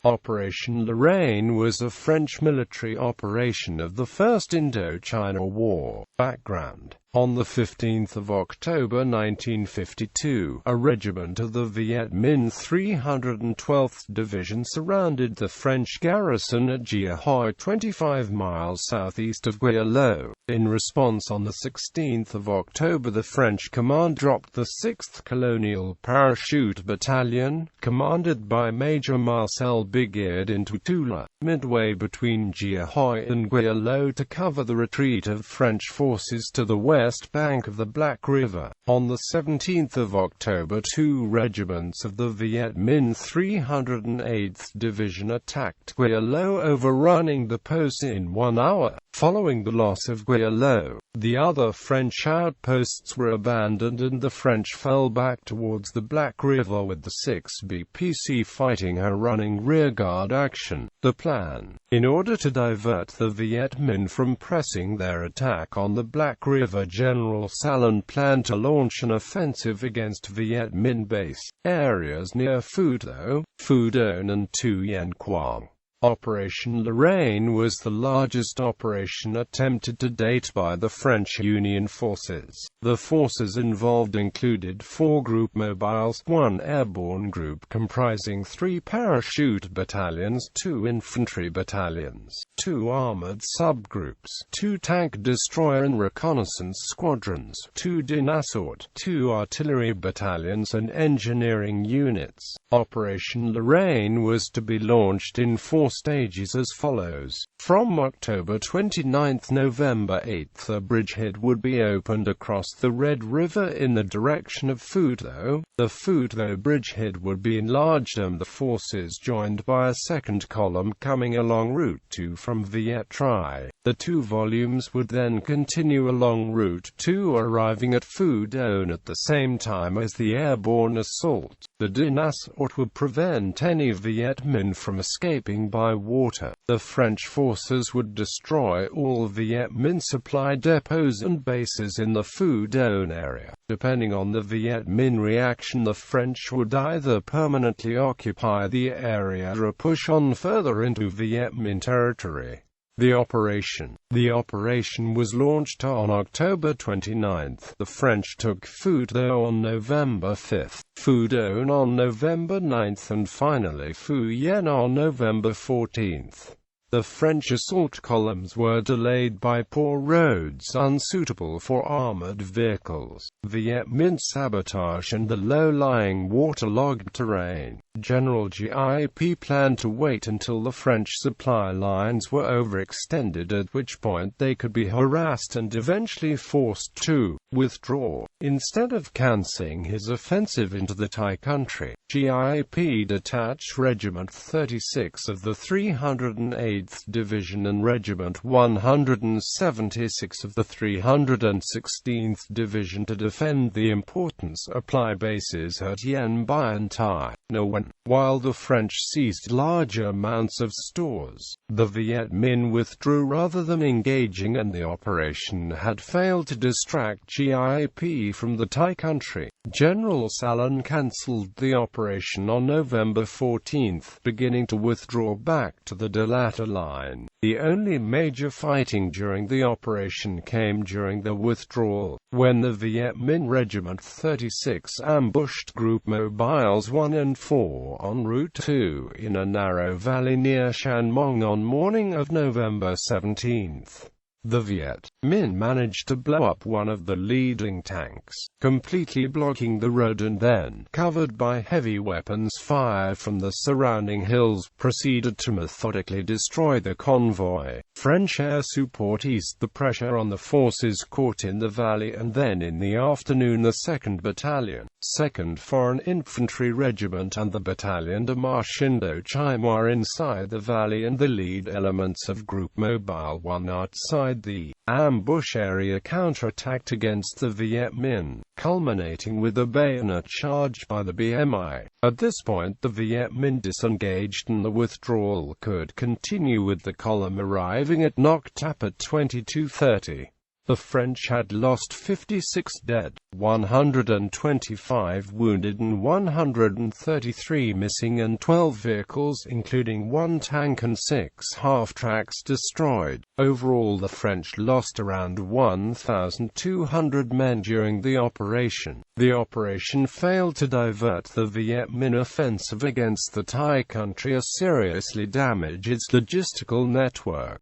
Operation Lorraine was a French military operation of the First Indochina War. Background: on 15 October 1952, a regiment of the Viet Minh 312th Division surrounded the French garrison at Gia Hoi, 25 miles southeast of Gia Lo. In response, on 16 October, the French command dropped the 6th Colonial Parachute Battalion, commanded by Major Marcel Bigard, into Tula, midway between Gia Hoi and Gia Lo, to cover the retreat of French forces to the west bank of the Black River. On 17 October, two regiments of the Viet Minh 308th Division attacked Gia Lo, overrunning the post in 1 hour. Following the loss of Gia Lo, the other French outposts were abandoned and the French fell back towards the Black River, with the 6th BPC fighting her running rearguard action. The plan: in order to divert the Viet Minh from pressing their attack on the Black River, General Salen planned to launch an offensive against Viet Minh base areas near Phu Tho, Phu Don and Tu Yen Quang. Operation Lorraine was the largest operation attempted to date by the French Union forces. The forces involved included 4 group mobiles, 1 airborne group comprising 3 parachute battalions, 2 infantry battalions, 2 armored subgroups, 2 tank destroyer and reconnaissance squadrons, 2 Dinasort, 2 artillery battalions and engineering units. Operation Lorraine was to be launched in 4 stages as follows. From October 29, November 8, a bridgehead would be opened across the Red River in the direction of Phu Tho. The Phu Tho bridgehead would be enlarged and the forces joined by a second column coming along Route 2 from Viet Tri. The 2 volumes would then continue along Route 2, arriving at Phu Don at the same time as the airborne assault. The Dinasort would prevent any Viet Minh from escaping by water. The French forces would destroy all Viet Minh supply depots and bases in the Phu Don area. Depending on the Viet Minh reaction, the French would either permanently occupy the area or push on further into Viet Minh territory. The operation was launched on October 29. The French took Phu Tho on November 5, Phu Don on November 9 and finally Phu Yen on November 14. The French assault columns were delayed by poor roads unsuitable for armored vehicles, Viet Minh sabotage and the low-lying waterlogged terrain. General GIP planned to wait until the French supply lines were overextended, at which point they could be harassed and eventually forced to withdraw. Instead of cancelling his offensive into the Thai country, GIP detached Regiment 36 of the 308th Division and Regiment 176 of the 316th Division to defend the important supply bases at Yen Bai and Tai Nguyen. While the French seized large amounts of stores, the Viet Minh withdrew rather than engaging, and the operation had failed to distract GIP from the Thai country. General Salen cancelled the operation on November 14, beginning to withdraw back to the De Latter line. The only major fighting during the operation came during the withdrawal, when the Viet Minh Regiment 36 ambushed Group Mobiles 1 and 4 on Route 2 in a narrow valley near Shan Mong on morning of November 17. The Viet Minh managed to blow up one of the leading tanks, completely blocking the road, and then, covered by heavy weapons fire from the surrounding hills, proceeded to methodically destroy the convoy. French air support eased the pressure on the forces caught in the valley, and then in the afternoon the 2nd Battalion, 2nd Foreign Infantry Regiment and the Battalion de Marche Indochina War inside the valley, and the lead elements of Group Mobile 1 outside the ambush area counterattacked against the Viet Minh, culminating with a bayonet charge by the BMI. At this point the Viet Minh disengaged and the withdrawal could continue, with the column arriving at Ngoc Tap at 22:30. The French had lost 56 dead, 125 wounded and 133 missing, and 12 vehicles including 1 tank and 6 half-tracks destroyed. Overall, the French lost around 1,200 men during the operation. The operation failed to divert the Viet Minh offensive against the Thai country or seriously damage its logistical network.